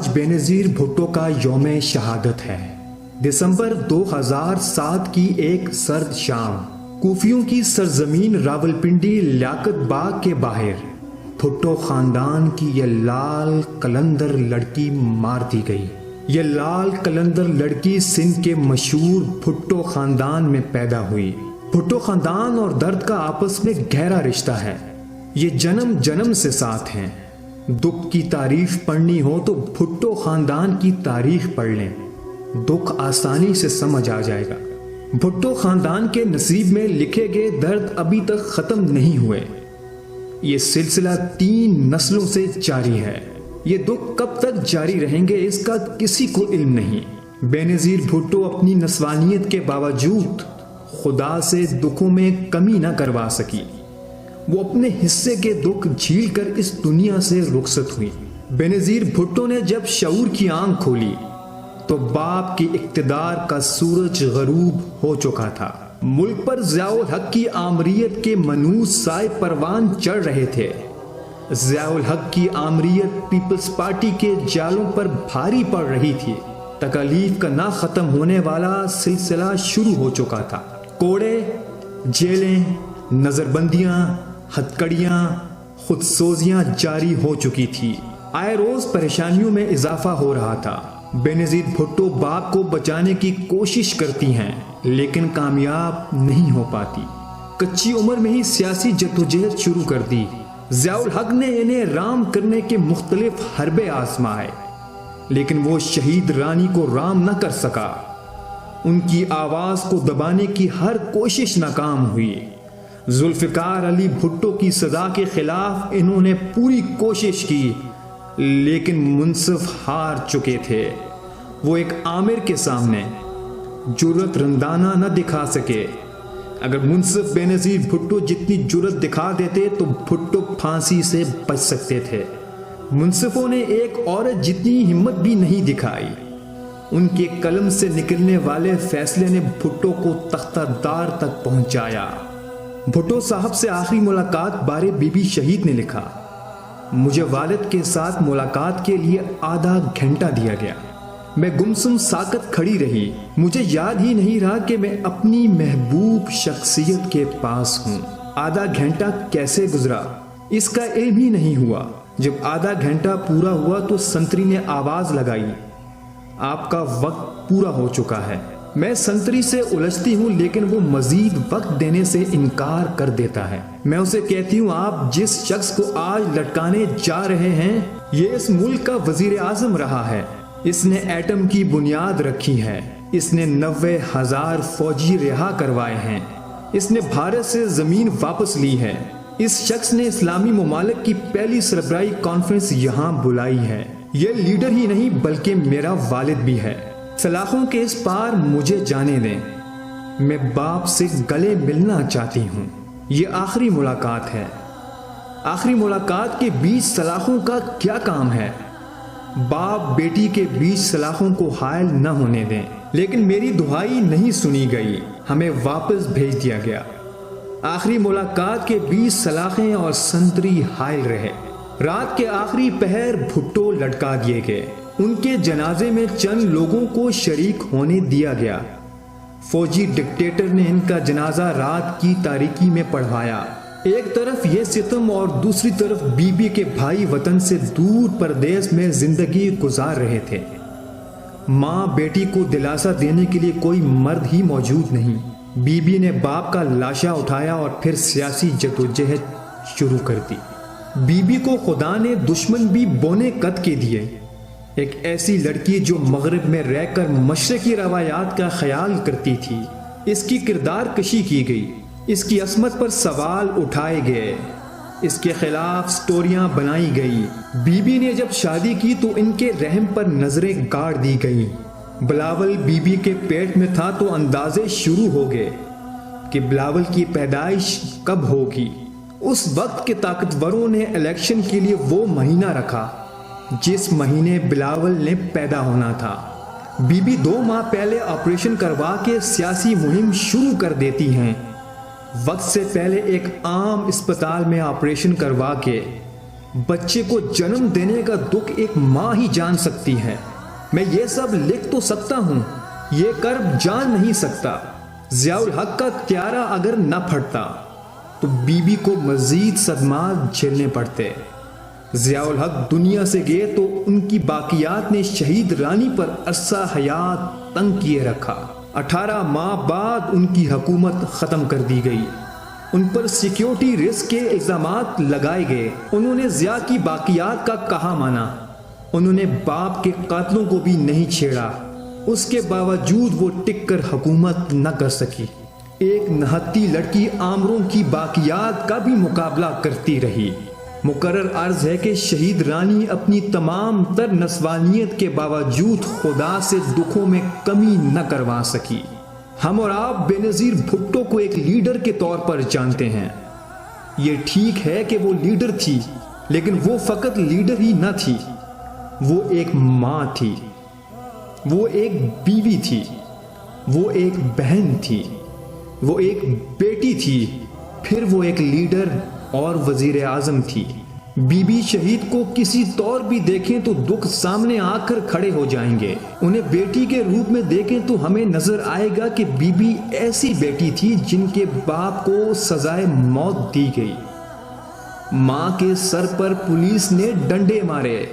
آج بینظیر بھٹو کا یوم شہادت ہے۔ دسمبر 2007 کی ایک سرد شام کوفیوں کی سرزمین راولپنڈی لیاقت باغ کے باہر بھٹو خاندان کی یہ لال قلندر لڑکی مار دی گئی۔ یہ لال قلندر لڑکی سندھ کے مشہور بھٹو خاندان میں پیدا ہوئی۔ بھٹو خاندان اور درد کا آپس میں گہرا رشتہ ہے، یہ جنم جنم سے ساتھ ہیں۔ دکھ کی تعریف پڑھنی ہو تو بھٹو خاندان کی تاریخ پڑھ لیں، دکھ آسانی سے سمجھ آ جائے گا۔ بھٹو خاندان کے نصیب میں لکھے گئے درد ابھی تک ختم نہیں ہوئے، یہ سلسلہ 3 نسلوں سے جاری ہے۔ یہ دکھ کب تک جاری رہیں گے اس کا کسی کو علم نہیں۔ بینظیر بھٹو اپنی نسوانیت کے باوجود خدا سے دکھوں میں کمی نہ کروا سکی، وہ اپنے حصے کے دکھ جھیل کر اس دنیا سے رخصت ہوئی۔ بینظیر بھٹو نے جب شعور کی آنکھ کھولی تو باپ کی اقتدار کا سورج غروب ہو چکا تھا۔ ملک پر ضیاء الحق کی آمریت کے منوس سائے پروان چڑھ رہے تھے۔ ضیاء الحق کی آمریت پیپلز پارٹی کے جالوں پر بھاری پڑ رہی تھی۔ تکالیف کا نہ ختم ہونے والا سلسلہ شروع ہو چکا تھا۔ کوڑے، جیلیں، نظر بندیاں، ہتکڑیاں، خود سوزیاں جاری ہو چکی تھی۔ آئے روز پریشانیوں میں اضافہ ہو رہا تھا۔ بینظیر بھٹو باپ کو بچانے کی کوشش کرتی ہیں لیکن کامیاب نہیں ہو پاتی۔ کچی عمر میں ہی سیاسی جدوجہد شروع کر دی۔ ضیاء الحق نے انہیں رام کرنے کے مختلف حربے آزمائے لیکن وہ شہید رانی کو رام نہ کر سکا۔ ان کی آواز کو دبانے کی ہر کوشش ناکام ہوئی۔ ذوالفقار علی بھٹو کی سزا کے خلاف انہوں نے پوری کوشش کی لیکن منصف ہار چکے تھے۔ وہ ایک آمر کے سامنے جرأت رندانہ نہ دکھا سکے۔ اگر منصف بینظیر بھٹو جتنی جرأت دکھا دیتے تو بھٹو پھانسی سے بچ سکتے تھے۔ منصفوں نے ایک عورت جتنی ہمت بھی نہیں دکھائی۔ ان کے قلم سے نکلنے والے فیصلے نے بھٹو کو تختہ دار تک پہنچایا۔ بھٹو صاحب سے آخری ملاقات بارے بی بی شہید نے لکھا، مجھے والد کے ساتھ ملاقات کے لیے آدھا گھنٹہ دیا گیا۔ میں گمسم ساکت کھڑی رہی، مجھے یاد ہی نہیں رہا کہ میں اپنی محبوب شخصیت کے پاس ہوں۔ آدھا گھنٹہ کیسے گزرا اس کا علم ہی نہیں ہوا۔ جب آدھا گھنٹہ پورا ہوا تو سنتری نے آواز لگائی، آپ کا وقت پورا ہو چکا ہے۔ میں سنتری سے الجھتی ہوں لیکن وہ مزید وقت دینے سے انکار کر دیتا ہے۔ میں اسے کہتی ہوں، آپ جس شخص کو آج لٹکانے جا رہے ہیں یہ اس ملک کا وزیر اعظم رہا ہے، اس نے ایٹم کی بنیاد رکھی ہے، اس نے 90,000 فوجی رہا کروائے ہیں، اس نے بھارت سے زمین واپس لی ہے، اس شخص نے اسلامی ممالک کی پہلی سربراہی کانفرنس یہاں بلائی ہے۔ یہ لیڈر ہی نہیں بلکہ میرا والد بھی ہے۔ سلاخوں کے اس پار مجھے جانے دیں، میں باپ سے گلے ملنا چاہتی ہوں۔ یہ آخری ملاقات ہے۔ آخری ملاقات کے بیچ سلاخوں کا کیا کام ہے؟ باپ بیٹی کے بیچ سلاخوں کو حائل نہ ہونے دیں۔ لیکن میری دعائی نہیں سنی گئی، ہمیں واپس بھیج دیا گیا۔ آخری ملاقات کے بیچ سلاخیں اور سنتری حائل رہے۔ رات کے آخری پہر بھٹو لٹکا دیے گئے۔ ان کے جنازے میں چند لوگوں کو شریک ہونے دیا گیا۔ فوجی ڈکٹیٹر نے ان کا جنازہ رات کی تاریکی میں پڑھوایا۔ ایک طرف یہ ستم اور دوسری طرف بی بی کے بھائی وطن سے دور پردیس میں زندگی گزار رہے تھے۔ ماں بیٹی کو دلاسا دینے کے لیے کوئی مرد ہی موجود نہیں۔ بی بی نے باپ کا لاشا اٹھایا اور پھر سیاسی جدوجہد شروع کر دی۔ بی بی کو خدا نے دشمن بھی بونے قد کے دیے۔ ایک ایسی لڑکی جو مغرب میں رہ کر مشرقی روایات کا خیال کرتی تھی، اس کی کردار کشی کی گئی، اس کی عصمت پر سوال اٹھائے گئے، اس کے خلاف سٹوریاں بنائی گئی۔ بی بی نے جب شادی کی تو ان کے رحم پر نظریں گاڑ دی گئیں۔ بلاول بی بی کے پیٹ میں تھا تو اندازے شروع ہو گئے کہ بلاول کی پیدائش کب ہوگی۔ اس وقت کے طاقتوروں نے الیکشن کے لیے وہ مہینہ رکھا جس مہینے بلاول نے پیدا ہونا تھا۔ بی بی 2 ماہ پہلے آپریشن کروا کے سیاسی مہم شروع کر دیتی ہیں۔ وقت سے پہلے ایک عام اسپتال میں آپریشن کروا کے بچے کو جنم دینے کا دکھ ایک ماں ہی جان سکتی ہے۔ میں یہ سب لکھ تو سکتا ہوں، یہ کرب جان نہیں سکتا۔ ضیاء الحق کا تیارہ اگر نہ پھٹتا تو بی بی کو مزید صدمات جھیلنے پڑتے۔ ضیاء الحق دنیا سے گئے تو ان کی باقیات نے شہید رانی پر عرصہ حیات تنگ کیے رکھا۔ 18 ماہ بعد ان کی حکومت ختم کر دی گئی، ان پر سیکیورٹی رسک کے الزامات لگائے گئے۔ انہوں نے ضیاء کی باقیات کا کہا مانا، انہوں نے باپ کے قاتلوں کو بھی نہیں چھیڑا، اس کے باوجود وہ ٹک کر حکومت نہ کر سکی۔ ایک نہتی لڑکی آمروں کی باقیات کا بھی مقابلہ کرتی رہی۔ مقرر عرض ہے کہ شہید رانی اپنی تمام تر نسوانیت کے باوجود خدا سے دکھوں میں کمی نہ کروا سکی۔ ہم اور آپ بے نظیر بھٹو کو ایک لیڈر کے طور پر جانتے ہیں۔ یہ ٹھیک ہے کہ وہ لیڈر تھی، لیکن وہ فقط لیڈر ہی نہ تھی، وہ ایک ماں تھی، وہ ایک بیوی تھی، وہ ایک بہن تھی، وہ ایک بیٹی تھی، پھر وہ ایک لیڈر اور وزیر اعظم تھی۔ بی بی شہید کو کسی طور بھی دیکھیں تو دکھ سامنے آ کر کھڑے ہو جائیں گے۔ انہیں بیٹی کے روپ میں دیکھیں تو ہمیں نظر آئے گا کہ بی بی ایسی بیٹی تھی جن کے باپ کو سزائے موت دی گئی۔ ماں کے سر پر پولیس نے ڈنڈے مارے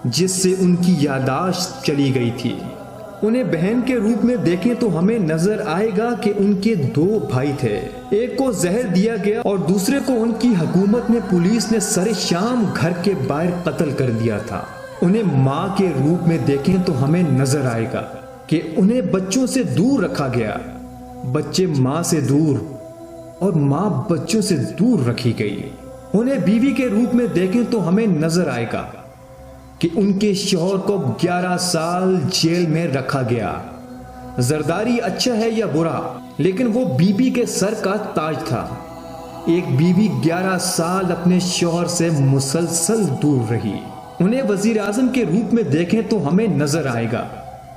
جس سے ان کی یادداشت چلی گئی تھی۔ انہیں بہن کے روپ میں دیکھیں تو ہمیں نظر آئے گا کہ ان کے 2 بھائی تھے، ایک کو زہر دیا گیا اور دوسرے کو ان کی حکومت میں پولیس نے سر شام گھر کے باہر قتل کر دیا تھا۔ انہیں ماں کے روپ میں دیکھیں تو ہمیں نظر آئے گا کہ انہیں بچوں سے دور رکھا گیا، بچے ماں سے دور اور ماں بچوں سے دور رکھی گئی۔ انہیں بیوی کے روپ میں دیکھیں تو ہمیں نظر آئے گا کہ ان کے شوہر کو 11 سال جیل میں رکھا گیا۔ زرداری اچھا ہے یا برا، لیکن وہ بیوی کے سر کا تاج تھا۔ ایک بیوی 11 سال اپنے شوہر سے مسلسل دور رہی۔ انہیں وزیر اعظم کے روپ میں دیکھیں تو ہمیں نظر آئے گا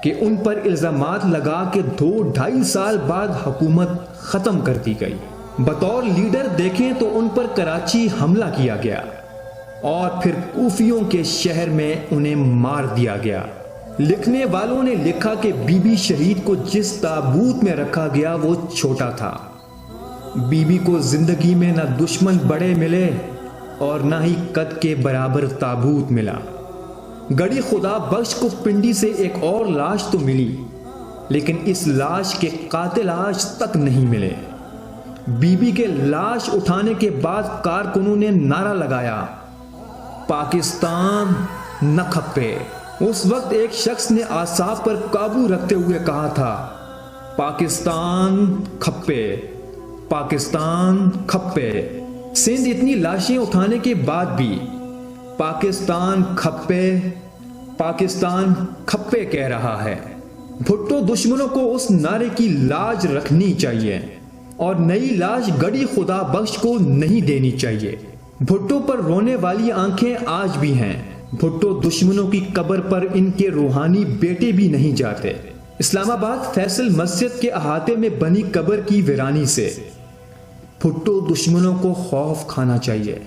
کہ ان پر الزامات لگا کے 2-2.5 سال بعد حکومت ختم کر دی گئی۔ بطور لیڈر دیکھیں تو ان پر کراچی حملہ کیا گیا اور پھر کوفیوں کے شہر میں انہیں مار دیا گیا۔ لکھنے والوں نے لکھا کہ بی بی شہید کو جس تابوت میں رکھا گیا وہ چھوٹا تھا۔ بی بی کو زندگی میں نہ دشمن بڑے ملے اور نہ ہی قد کے برابر تابوت ملا۔ گڑی خدا بخش کو پنڈی سے ایک اور لاش تو ملی، لیکن اس لاش کے قاتل آج تک نہیں ملے۔ بی بی کے لاش اٹھانے کے بعد کارکنوں نے نعرہ لگایا، پاکستان نہ کھپے۔ اس وقت ایک شخص نے اعصاب پر قابو رکھتے ہوئے کہا تھا، پاکستان کھپے، پاکستان کھپے۔ سندھ اتنی لاشیں اٹھانے کے بعد بھی پاکستان کھپے، پاکستان کھپے کہہ رہا ہے۔ بھٹو دشمنوں کو اس نعرے کی لاج رکھنی چاہیے اور نئی لاش گڑی خدا بخش کو نہیں دینی چاہیے۔ بھٹو پر رونے والی آنکھیں آج بھی ہیں۔ بھٹو دشمنوں کی قبر پر ان کے روحانی بیٹے بھی نہیں جاتے۔ اسلام آباد فیصل مسجد کے احاطے میں بنی قبر کی ویرانی سے بھٹو دشمنوں کو خوف کھانا چاہیے۔